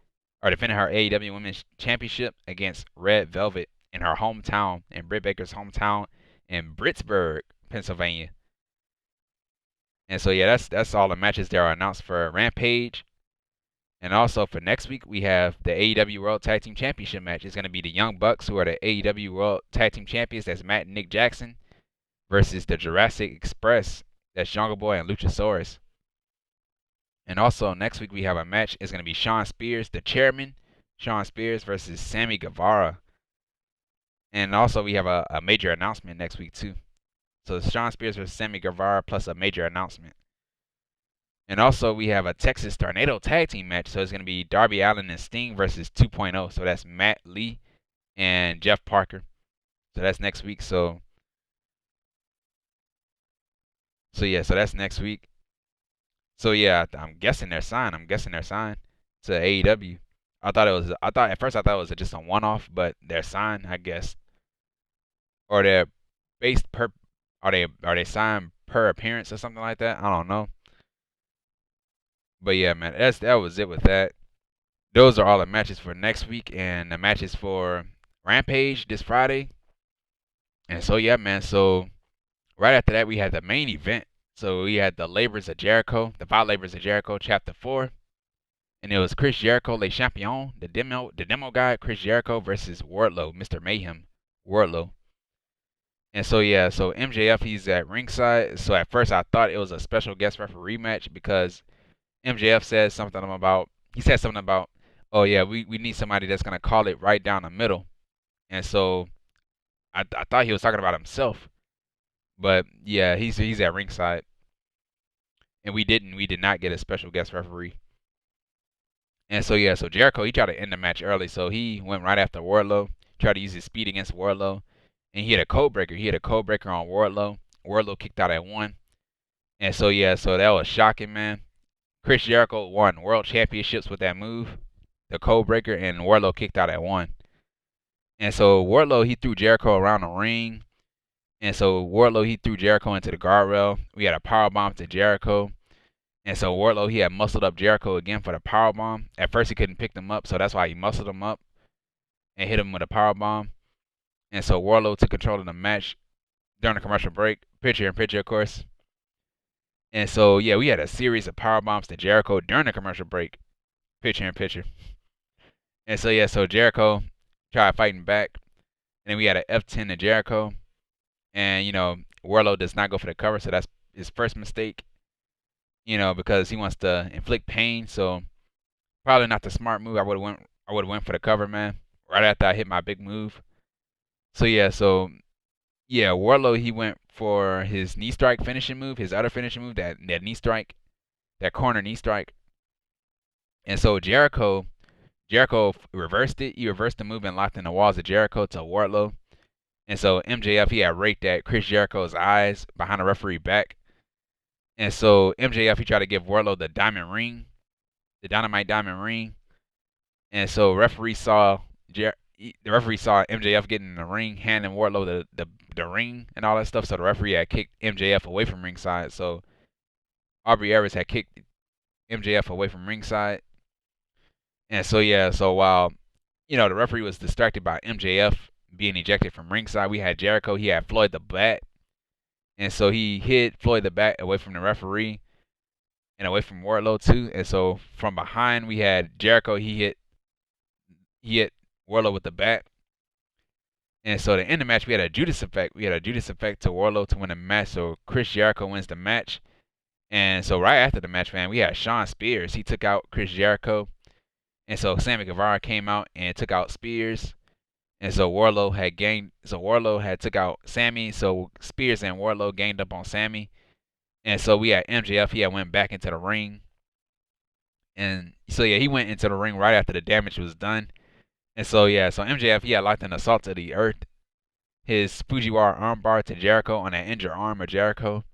or defending her AEW Women's Championship against Red Velvet in her hometown, in Britt Baker's hometown in Pittsburgh, Pennsylvania. And so yeah, that's all the matches that are announced for Rampage. And also for next week, we have the AEW World Tag Team Championship match. It's going to be the Young Bucks, who are the AEW World Tag Team Champions. That's Matt and Nick Jackson versus the Jurassic Express. That's Jungle Boy and Luchasaurus. And also next week, we have a match. It's going to be Shawn Spears, the chairman, Shawn Spears versus Sammy Guevara. And also we have a major announcement next week too. So Shawn Spears versus Sammy Guevara plus a major announcement. And also, we have a Texas Tornado Tag Team match. So it's going to be Darby Allin and Sting versus 2.0. So that's Matt Lee and Jeff Parker. So that's next week. So yeah, so that's next week. So yeah, I'm guessing they're signed. To AEW. I thought at first it was just a one-off, but they're signed, I guess. Or they're based per, are they signed per appearance or something like that? I don't know. But yeah, man, that was it with that. Those are all the matches for next week and the matches for Rampage this Friday. And so yeah, man. So right after that, we had the main event. So we had the Labors of Jericho, the 5 Labors of Jericho, Chapter 4, and it was Chris Jericho, Le Champion, the demo guy, Chris Jericho versus Wardlow, Mr. Mayhem, Wardlow. And so yeah, so MJF, he's at ringside. So at first I thought it was a special guest referee match because MJF said something about oh yeah, we need somebody that's gonna call it right down the middle. And so I thought he was talking about himself. But yeah, he's at ringside. And we did not get a special guest referee. And so yeah, so Jericho, he tried to end the match early, so he went right after Wardlow, tried to use his speed against Wardlow, and he hit a code breaker. He hit a code breaker on Wardlow. Wardlow kicked out at 1. And so yeah, so that was shocking, man. Chris Jericho won world championships with that move, the code breaker, and Wardlow kicked out at 1. And so Wardlow, he threw Jericho around the ring. And so Wardlow, he threw Jericho into the guardrail. We had a powerbomb to Jericho. And so Wardlow, he had muscled up Jericho again for the powerbomb. At first, he couldn't pick them up, so that's why he muscled him up and hit him with a powerbomb. And so Wardlow took control of the match during the commercial break. Picture in picture, of course. And so, yeah, we had a series of powerbombs to Jericho during the commercial break. Picture in picture. And so, yeah, so Jericho tried fighting back. And then we had an F10 to Jericho. And, Wardlow does not go for the cover, so that's his first mistake. Because he wants to inflict pain. So probably not the smart move. I would have went for the cover, man. Right after I hit my big move. So yeah, so Yeah, Wardlow, he went for his knee strike finishing move, his other finishing move, that knee strike, that corner knee strike. And so Jericho reversed it. He reversed the move and locked in the walls of Jericho to Wardlow. And so MJF, he had raked at Chris Jericho's eyes behind the referee back. And so MJF, he tried to give Wardlow the diamond ring, the Dynamite diamond ring. And so the referee saw MJF getting in the ring, handing Wardlow the ring and all that stuff. So the referee had kicked MJF away from ringside. So Aubrey Harris had kicked MJF away from ringside. And so yeah, so while the referee was distracted by MJF being ejected from ringside, we had Jericho. He had Floyd the Bat, and so he hit Floyd the Bat away from the referee and away from Wardlow too. And so from behind, we had Jericho. He hit Wardlow with the bat. And so to end the match, we had a Judas effect. We had a Judas effect to Wardlow to win the match. So Chris Jericho wins the match. And so right after the match, man, we had Shawn Spears. He took out Chris Jericho. And so Sammy Guevara came out and took out Spears. And so Wardlow had took out Sammy. So Spears and Wardlow gained up on Sammy. And so we had MJF. He had went back into the ring. And so yeah, he went into the ring right after the damage was done. And so yeah, so MJF, he had locked an assault to the earth. His Fujiwara armbar to Jericho on that injured arm of Jericho.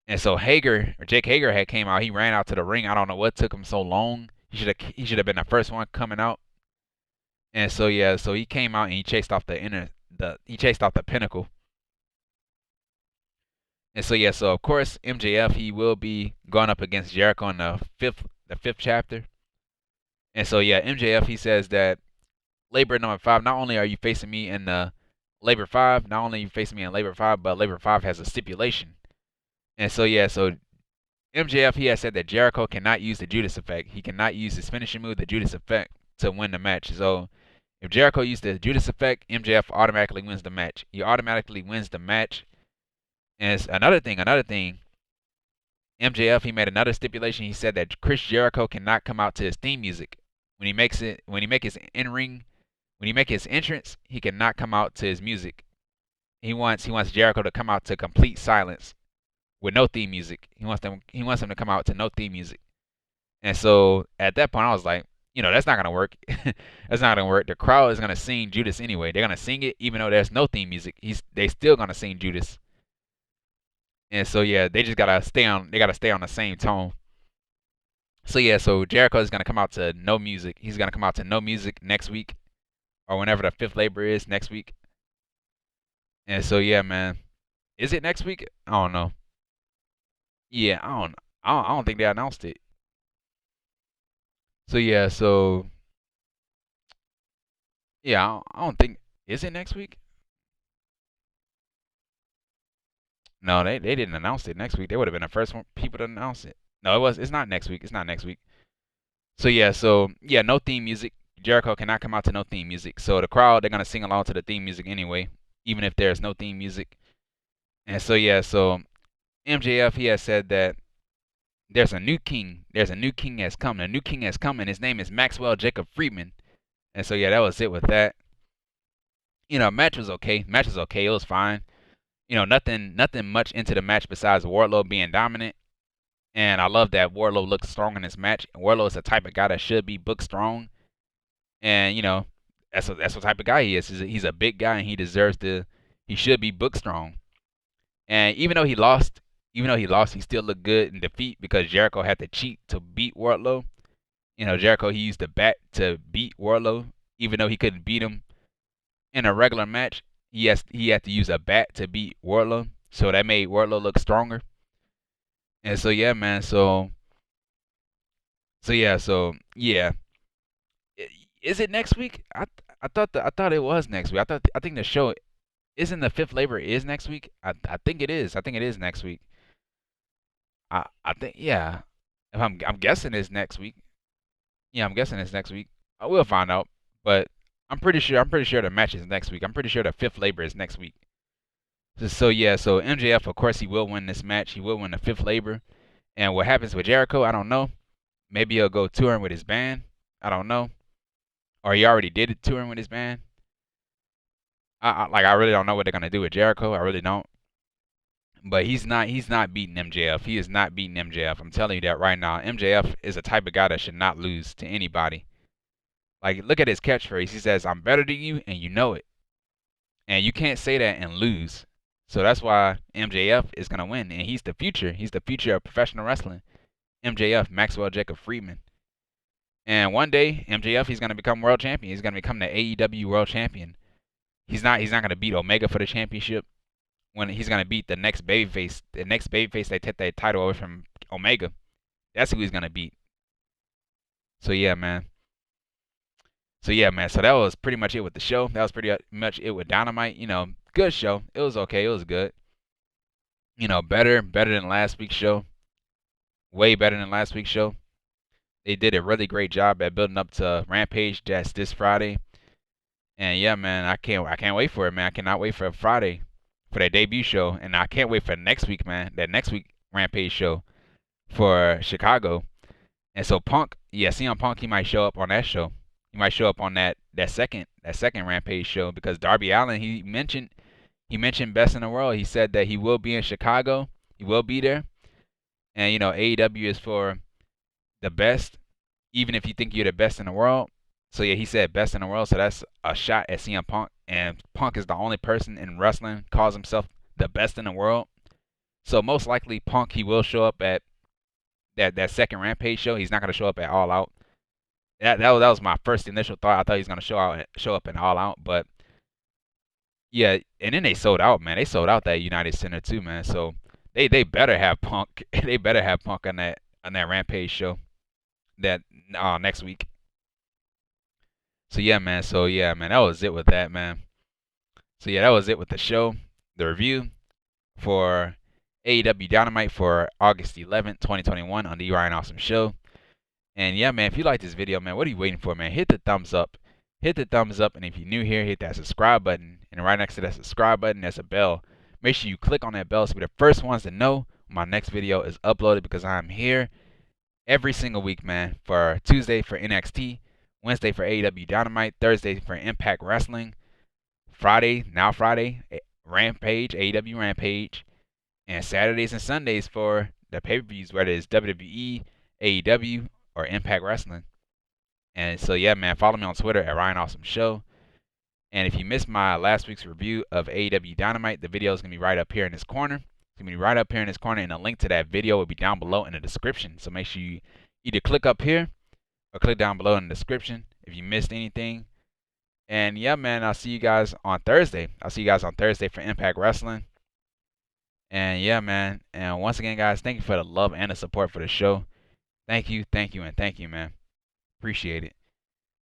And so Jake Hager had came out. He ran out to the ring. I don't know what took him so long. He should have been the first one coming out. And so yeah, so he came out and he chased off the Pinnacle. And so yeah, so of course MJF, he will be going up against Jericho in the fifth chapter. And so yeah, MJF, he says that Labor number 5, not only are you facing me in the Labor 5, not only are you facing me in Labor 5, but Labor 5 has a stipulation. And so yeah, so MJF, he has said that Jericho cannot use the Judas effect. He cannot use his finishing move, the Judas effect, to win the match. So if Jericho used the Judas effect, MJF automatically wins the match. He automatically wins the match. And it's another thing, MJF, he made another stipulation. He said that Chris Jericho cannot come out to his theme music. When he make his entrance, he cannot come out to his music. He wants Jericho to come out to complete silence with no theme music. He wants him to come out to no theme music. And so at that point I was like, that's not gonna work. That's not gonna work. The crowd is gonna sing Judas anyway. They're gonna sing it even though there's no theme music. They still gonna sing Judas. And so yeah, they gotta stay on the same tone. So yeah, so Jericho is gonna come out to no music. He's gonna come out to no music next week, or whenever the fifth labor is next week. And so yeah, man, is it next week? I don't know. Yeah, I don't think they announced it. So yeah, so yeah, I don't think, is it next week? No, they didn't announce it next week. They would have been the first people to announce it. No, it's not next week. It's not next week. So yeah, no theme music. Jericho cannot come out to no theme music. So the crowd, they're gonna sing along to the theme music anyway, even if there's no theme music. And so yeah, so MJF, he has said that there's a new king. There's a new king has come. A new king has come, and his name is Maxwell Jacob Friedman. And so yeah, that was it with that. Match was okay. Match was okay. It was fine. Nothing much into the match besides Wardlow being dominant. And I love that Wardlow looks strong in this match. Wardlow is the type of guy that should be booked strong. And that's what type of guy he is. He's a big guy and he should be booked strong. And even though he lost, he still looked good in defeat because Jericho had to cheat to beat Wardlow. Jericho, he used the bat to beat Wardlow, even though he couldn't beat him in a regular match. He had to use a bat to beat Wardlow, so that made Wardlow look stronger. And so yeah, man. So yeah. Is it next week? I thought it was next week. I think the show isn't the fifth labor is next week. I think it is. I think it is next week. I think yeah. If I'm guessing it's next week. Yeah, I'm guessing it's next week. I will find out, but I'm pretty sure the match is next week. I'm pretty sure the fifth labor is next week. So yeah, so MJF, of course, he will win this match. He will win the fifth labor. And what happens with Jericho, I don't know. Maybe he'll go touring with his band. I don't know. Or he already did it touring with his band. I really don't know what they're gonna do with Jericho. I really don't. But he's not beating MJF. He is not beating MJF. I'm telling you that right now. MJF is the type of guy that should not lose to anybody. Like, look at his catchphrase. He says, "I'm better than you, and you know it." And you can't say that and lose. So that's why MJF is gonna win, and he's the future. He's the future of professional wrestling. MJF, Maxwell Jacob Friedman. And one day, MJF, he's gonna become world champion. He's gonna become the AEW world champion. He's not gonna beat Omega for the championship. When he's gonna beat the next babyface that take that title away from Omega. That's who he's gonna beat. So yeah, man. So that was pretty much it with the show. That was pretty much it with Dynamite. You know, good show. It was okay. It was good. You know, better than last week's show. Way better than last week's show. They did a really great job at building up to Rampage. That's this Friday. And yeah, man, I can't wait for it, man. I cannot wait for Friday for that debut show, and I can't wait for next week, man. That next week Rampage show for Chicago. And so Punk, yeah, CM Punk, he might show up on that show. He might show up on that second Rampage show because Darby Allin, he mentioned best in the world. He said that he will be in Chicago. He will be there. And you know, AEW is for the best, even if you think you're the best in the world. So yeah, he said best in the world. So that's a shot at CM Punk. And Punk is the only person in wrestling calls himself the best in the world. So most likely Punk, he will show up at that second Rampage show. He's not gonna show up at All Out. That was my first initial thought. I thought he was gonna show up in All Out, but yeah. And then they sold out, man. They sold out that United Center too, man. So they better have Punk. They better have Punk on that Rampage show that next week. So yeah, man. That was it with that, man. So yeah, that was it with the show, the review for AEW Dynamite for August 11th, 2021 on the Ryan Awesome Show. And yeah, man, if you like this video, man, what are you waiting for, man? Hit the thumbs up. Hit the thumbs up, and if you're new here, hit that subscribe button. And right next to that subscribe button, there's a bell. Make sure you click on that bell so we're the first ones to know when my next video is uploaded, because I'm here every single week, man, for Tuesday for NXT, Wednesday for AEW Dynamite, Thursday for Impact Wrestling, Friday, Rampage, AEW Rampage, and Saturdays and Sundays for the pay-per-views, whether it's WWE, AEW, or Impact Wrestling. And so yeah, man, follow me on Twitter at Ryan Awesome Show. And if you missed my last week's review of AEW Dynamite, the video is going to be right up here in this corner. It's going to be right up here in this corner, and a link to that video will be down below in the description. So make sure you either click up here or click down below in the description if you missed anything. And yeah, man, I'll see you guys on Thursday. I'll see you guys on Thursday for Impact Wrestling. And yeah, man. And once again, guys, thank you for the love and the support for the show. Thank you, and thank you, man. Appreciate it.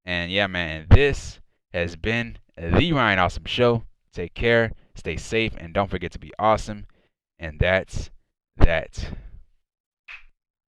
And yeah, man, this has been the Ryan Awesome Show. Take care, stay safe, and don't forget to be awesome. And that's that.